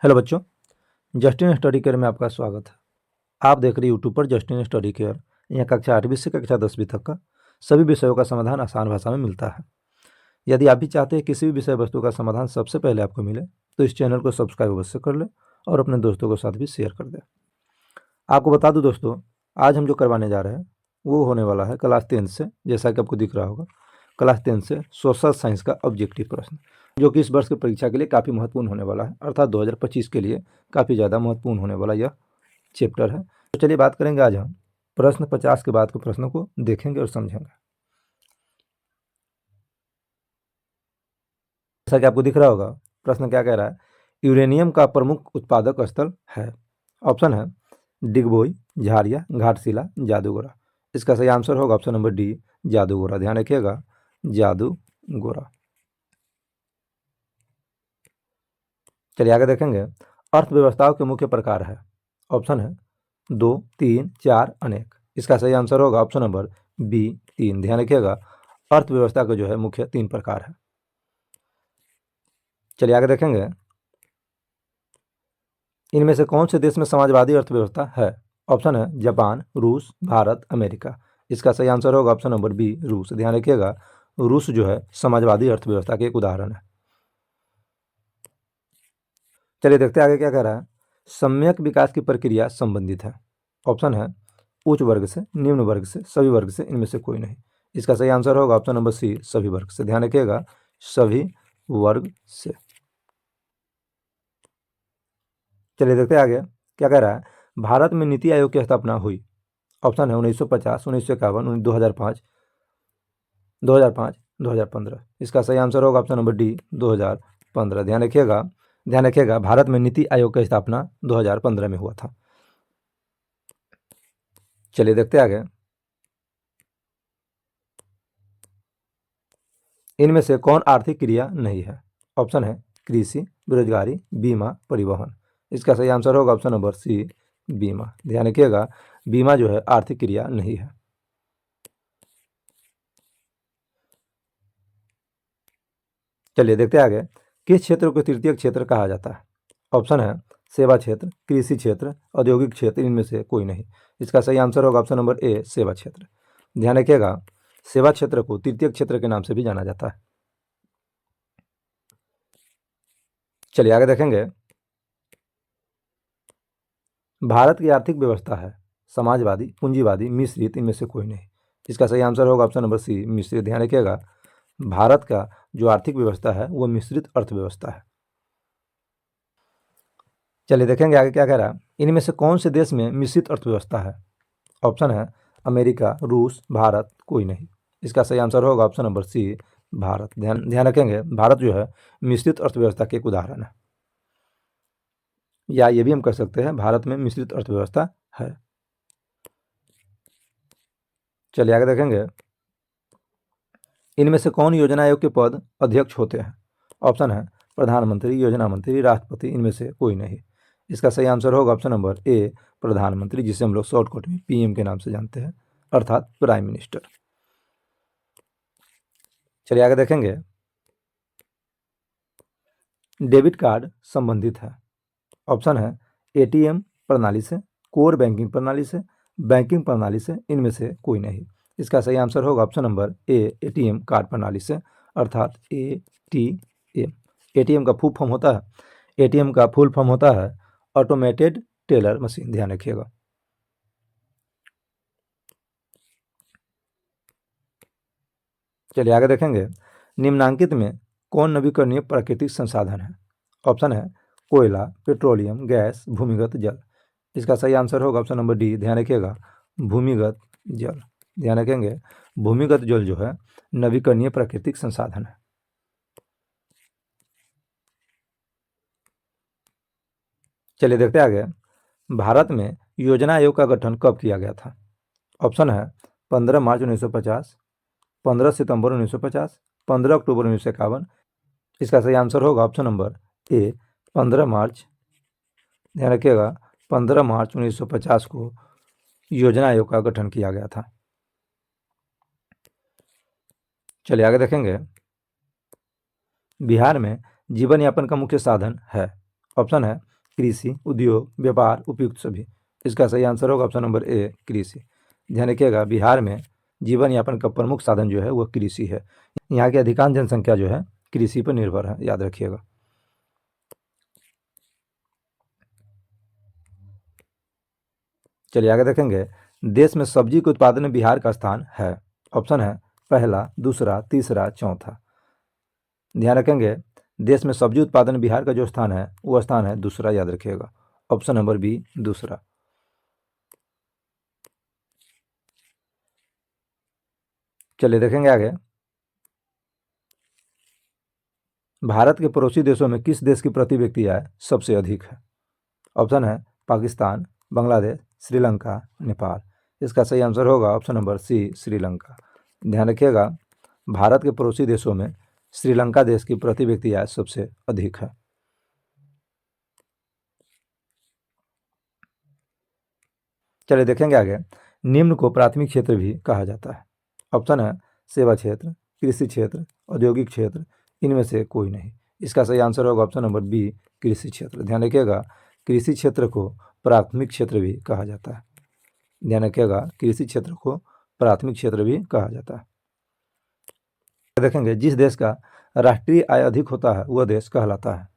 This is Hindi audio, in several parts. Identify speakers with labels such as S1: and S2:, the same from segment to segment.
S1: हेलो बच्चों, जस्टिन स्टडी केयर में आपका स्वागत है। आप देख रहे हैं यूट्यूब पर जस्टिन स्टडी केयर। यहाँ कक्षा 8वीं से कक्षा 10वीं तक का सभी विषयों का समाधान आसान भाषा में मिलता है। यदि आप भी चाहते हैं किसी भी विषय वस्तु का समाधान सबसे पहले आपको मिले तो इस चैनल को सब्सक्राइब अवश्य कर ले और अपने दोस्तों के साथ भी शेयर कर दें। आपको बता दूं दोस्तों, आज हम जो करवाने जा रहे हैं वो होने वाला है क्लास 10 से, जैसा कि आपको दिख रहा होगा, क्लास 10 से सोशल साइंस का ऑब्जेक्टिव प्रश्न, जो कि इस वर्ष की परीक्षा के लिए काफ़ी महत्वपूर्ण होने वाला है, अर्थात 2025 के लिए काफ़ी ज़्यादा महत्वपूर्ण होने वाला यह चैप्टर है। तो चलिए बात करेंगे आज हम प्रश्न 50 के बाद के प्रश्नों को देखेंगे और समझेंगे। जैसा कि आपको दिख रहा होगा, प्रश्न क्या कह रहा है, यूरेनियम का प्रमुख उत्पादक स्थल है। ऑप्शन है डिगबोई, झारिया, घाटशिला, जादूगोरा। इसका सही आंसर होगा ऑप्शन नंबर डी, जादूगोरा। ध्यान रखिएगा, जादूगोरा। चलिए आगे देखेंगे, अर्थव्यवस्थाओं के मुख्य प्रकार है। ऑप्शन है 2, 3, 4, अनेक। इसका सही आंसर होगा ऑप्शन नंबर बी, 3। ध्यान रखिएगा, अर्थव्यवस्था का जो है मुख्य 3 प्रकार है। चलिए आगे देखेंगे, इनमें से कौन से देश में समाजवादी अर्थव्यवस्था है। ऑप्शन है जापान, रूस, भारत, अमेरिका। इसका सही आंसर होगा ऑप्शन नंबर बी, रूस। ध्यान रखिएगा, रूस जो है समाजवादी अर्थव्यवस्था के एक उदाहरण है। चलिए देखते हैं आगे क्या कह रहा है, सम्यक विकास की प्रक्रिया संबंधित है। ऑप्शन है उच्च वर्ग से, निम्न वर्ग से, सभी वर्ग से, इनमें से कोई नहीं। इसका सही आंसर होगा ऑप्शन नंबर सी, सभी वर्ग से। ध्यान रखिएगा, सभी वर्ग से। चलिए देखते हैं आगे क्या कह रहा है, भारत में नीति आयोग की स्थापना हुई। ऑप्शन है 1950, 1951, 2005, 2005, 2015। इसका सही आंसर होगा ऑप्शन नंबर डी, 2015। ध्यान रखिएगा, भारत में नीति आयोग की स्थापना 2015 में हुआ था। चलिए देखते हैं आगे, इनमें से कौन आर्थिक क्रिया नहीं है। ऑप्शन है कृषि, बेरोजगारी, बीमा, परिवहन। इसका सही आंसर होगा ऑप्शन नंबर सी, बीमा। ध्यान रखिएगा, बीमा जो है आर्थिक क्रिया नहीं है। चलिए देखते हैं आगे, किस क्षेत्र को तृतीय क्षेत्र कहा जाता है। ऑप्शन है सेवा क्षेत्र, कृषि क्षेत्र, औद्योगिक क्षेत्र, इनमें से कोई नहीं। इसका सही आंसर होगा ऑप्शन नंबर ए, सेवा क्षेत्र। ध्यान रखिएगा, सेवा क्षेत्र को तृतीय क्षेत्र के नाम से भी जाना जाता है। चलिए आगे देखेंगे, भारत की आर्थिक व्यवस्था है समाजवादी, पूंजीवादी, मिश्रित, इनमें से कोई नहीं। इसका सही आंसर होगा ऑप्शन नंबर सी, मिश्रित। ध्यान रखिएगा, भारत का जो आर्थिक व्यवस्था है वो मिश्रित अर्थव्यवस्था है। चलिए देखेंगे आगे क्या कह रहा है, इनमें से कौन से देश में मिश्रित अर्थव्यवस्था है। ऑप्शन है अमेरिका, रूस, भारत, कोई नहीं। इसका सही आंसर होगा ऑप्शन नंबर सी, भारत। ध्यान ध्यान रखेंगे, भारत जो है मिश्रित अर्थव्यवस्था के एक उदाहरण है, या ये भी हम कह सकते हैं भारत में मिश्रित अर्थव्यवस्था है। चलिए आगे देखेंगे, इनमें से कौन योजना आयोग के पद अध्यक्ष होते हैं। ऑप्शन है प्रधानमंत्री, योजना मंत्री, राष्ट्रपति, इनमें से कोई नहीं। इसका सही आंसर होगा ऑप्शन नंबर ए, प्रधानमंत्री, जिसे हम लोग शॉर्टकट में पीएम के नाम से जानते हैं, अर्थात प्राइम मिनिस्टर। चलिए आगे देखेंगे, डेबिट कार्ड संबंधित है। ऑप्शन है एटीएम प्रणाली से, कोर बैंकिंग प्रणाली से, बैंकिंग प्रणाली से, इनमें से कोई नहीं। इसका सही आंसर होगा option number A, ATM card प्रणाली से, अर्थात एटीएम। एटीएम का फुल फॉर्म होता है, एटीएम का फुल फॉर्म होता है ऑटोमेटेड टेलर मशीन। ध्यान रखिएगा। चलिए आगे देखेंगे, निम्नांकित में कौन नवीकरणीय प्राकृतिक संसाधन है। ऑप्शन है कोयला, पेट्रोलियम, गैस, भूमिगत जल। इसका सही आंसर होगा ऑप्शन नंबर डी। ध्यान रखिएगा, भूमिगत जल। ध्यान रखेंगे, भूमिगत जल जो है नवीकरणीय प्राकृतिक संसाधन है। चलिए देखते हैं आगे, भारत में योजना आयोग का गठन कब किया गया था। ऑप्शन है 15 मार्च 1950, 15 सितंबर 1950, 15 अक्टूबर 1951। इसका सही आंसर होगा ऑप्शन नंबर ए, 15 मार्च। ध्यान रखिएगा, 15 मार्च 1950 को योजना आयोग का गठन किया गया था। चलिए आगे देखेंगे, बिहार में जीवन यापन का मुख्य साधन है। ऑप्शन है कृषि, उद्योग, व्यापार, उपयुक्त सभी। इसका सही आंसर होगा ऑप्शन नंबर ए कृषि। ध्यान रखिएगा, बिहार में जीवन यापन का प्रमुख साधन जो है वो कृषि है। यहाँ की अधिकांश जनसंख्या जो है कृषि पर निर्भर है, याद रखिएगा। चलिए आगे देखेंगे, देश में सब्जी के उत्पादन में बिहार का स्थान है। ऑप्शन है पहला, दूसरा, तीसरा, चौथा। ध्यान रखेंगे, देश में सब्जी उत्पादन में बिहार का जो स्थान है वो स्थान है दूसरा, याद रखिएगा। ऑप्शन नंबर बी दूसरा। चलिए देखेंगे आगे, भारत के पड़ोसी देशों में किस देश की प्रति व्यक्ति आय सबसे अधिक है? ऑप्शन है पाकिस्तान, बांग्लादेश, श्रीलंका, नेपाल। इसका सही आंसर होगा ऑप्शन नंबर सी श्रीलंका। ध्यान रखिएगा, भारत के पड़ोसी देशों में श्रीलंका देश की प्रति व्यक्ति आय सबसे अधिक है। चलिए देखेंगे आगे, निम्न को प्राथमिक क्षेत्र भी कहा जाता है। ऑप्शन है सेवा क्षेत्र, कृषि क्षेत्र, औद्योगिक क्षेत्र, इनमें से कोई नहीं। इसका सही आंसर होगा ऑप्शन नंबर बी कृषि क्षेत्र। ध्यान रखिएगा, कृषि क्षेत्र को प्राथमिक क्षेत्र भी कहा जाता है। ध्यान रखिएगा, कृषि क्षेत्र को प्राथमिक क्षेत्र भी कहा जाता है। देखेंगे, जिस देश का राष्ट्रीय आय अधिक होता है वह देश कहलाता है।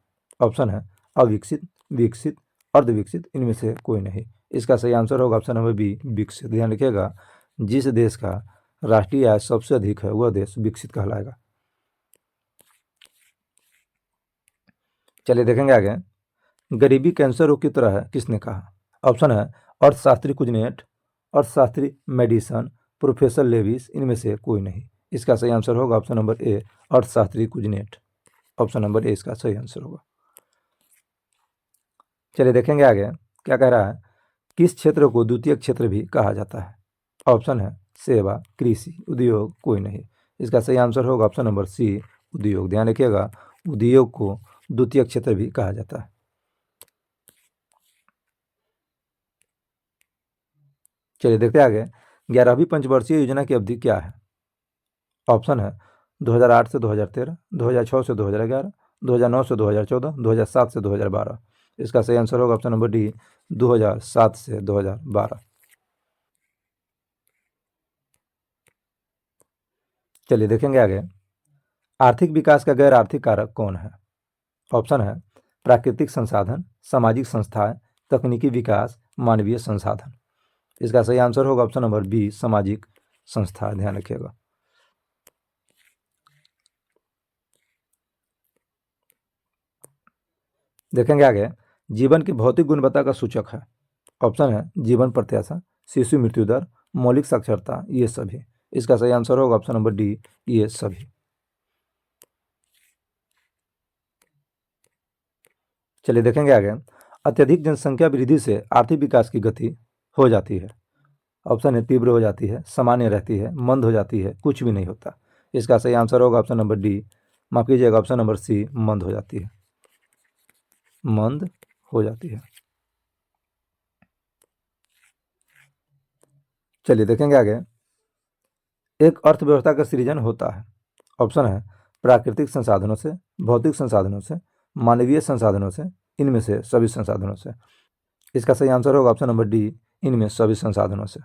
S1: ऑप्शन है अविकसित, विकसित, अर्धविकसित, इनमें से कोई नहीं। इसका सही आंसर होगा ऑप्शन नंबर बी विकसित। ध्यान रखिएगा, जिस देश का राष्ट्रीय आय सबसे अधिक है वह देश विकसित कहलाएगा। चलिए देखेंगे आगे, गरीबी कैंसर रोग की तरह है, किसने कहा? ऑप्शन है अर्थशास्त्री कुजनेट, अर्थशास्त्री मेडिसन, प्रोफेसर लेविस, इनमें से कोई नहीं। इसका सही आंसर होगा ऑप्शन नंबर ए अर्थशास्त्री कुजनेट। ऑप्शन नंबर ए इसका सही आंसर होगा। चलिए देखेंगे आगे क्या कह रहा है, किस क्षेत्र को द्वितीय क्षेत्र भी कहा जाता है? ऑप्शन है सेवा, कृषि, उद्योग, कोई नहीं। इसका सही आंसर होगा ऑप्शन नंबर सी उद्योग। ध्यान रखिएगा, उद्योग को द्वितीय क्षेत्र भी कहा जाता है। चलिए देखते हैं आगे, 11वीं पंचवर्षीय योजना की अवधि क्या है? ऑप्शन है 2008 से 2013, 2006 से 2011, 2009 से 2014, 2007 से 2012। इसका सही आंसर होगा ऑप्शन नंबर डी 2007 से 2012। चलिए देखेंगे आगे, आर्थिक विकास का गैर आर्थिक कारक कौन है? ऑप्शन है प्राकृतिक संसाधन, सामाजिक संस्थाएं, तकनीकी विकास, मानवीय संसाधन। इसका सही आंसर होगा ऑप्शन नंबर बी सामाजिक संस्था। ध्यान रखिएगा। देखेंगे आगे, जीवन की भौतिक गुणवत्ता का सूचक है। ऑप्शन है जीवन प्रत्याशा, शिशु मृत्यु दर, मौलिक साक्षरता, ये सभी। इसका सही आंसर होगा ऑप्शन नंबर डी ये सभी। चलिए देखेंगे आगे, अत्यधिक जनसंख्या वृद्धि से आर्थिक विकास की गति हो जाती है। ऑप्शन है तीव्र हो जाती है, सामान्य रहती है, मंद हो जाती है, कुछ भी नहीं होता। इसका सही आंसर होगा ऑप्शन नंबर डी, माफ कीजिएगा ऑप्शन नंबर सी मंद हो जाती है। मंद हो जाती है। चलिए देखेंगे आगे, एक अर्थव्यवस्था का सृजन होता है। ऑप्शन है प्राकृतिक संसाधनों से, भौतिक संसाधनों से, मानवीय संसाधनों से, इनमें से सभी संसाधनों से। इसका सही आंसर होगा ऑप्शन नंबर डी इनमें सभी संसाधनों से।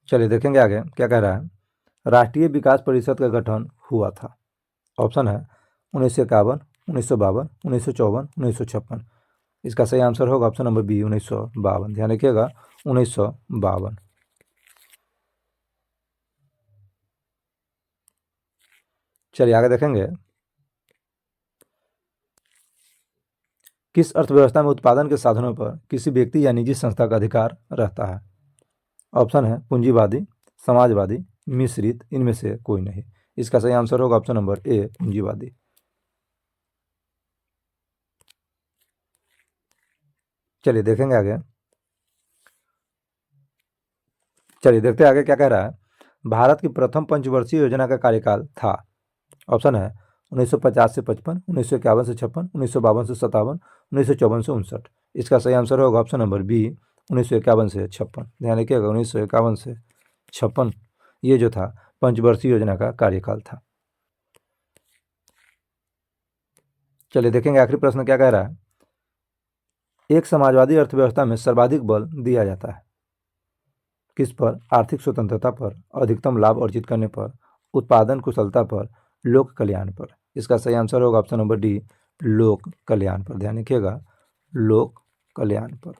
S1: चलिए देखेंगे आगे क्या कह रहा है, राष्ट्रीय विकास परिषद का गठन हुआ था। ऑप्शन है 1951, 1952, 1954, 1956। इसका सही आंसर होगा ऑप्शन नंबर बी 1952। ध्यान रखिएगा 1952। चलिए आगे देखेंगे, किस अर्थव्यवस्था में उत्पादन के साधनों पर किसी व्यक्ति या निजी संस्था का अधिकार रहता है? ऑप्शन है पूंजीवादी, समाजवादी, मिश्रित, इनमें से कोई नहीं। इसका सही आंसर होगा ऑप्शन नंबर ए पूंजीवादी। चलिए देखेंगे आगे, चलिए देखते हैं आगे क्या कह रहा है, भारत की प्रथम पंचवर्षीय योजना का कार्यकाल था। ऑप्शन है 1950 से 55, 1951 से 56, 1952 से 57, 1954 से 59। इसका सही आंसर होगा ऑप्शन नंबर बी 1951 से 56। ध्यान रखिएगा 1951 से 56 ये जो था पंचवर्षीय योजना का कार्यकाल था। चलिए देखेंगे आखिरी प्रश्न क्या कह रहा है। एक समाजवादी अर्थव्यवस्था में सर्वाधिक बल दिया जाता है किस पर? आर्थिक स्वतंत्रता पर, अधिकतम लाभ अर्जित करने पर, उत्पादन कुशलता पर, लोक कल्याण पर। इसका सही आंसर होगा ऑप्शन नंबर डी, लोक कल्याण पर। ध्यान रखिएगा, लोक कल्याण पर।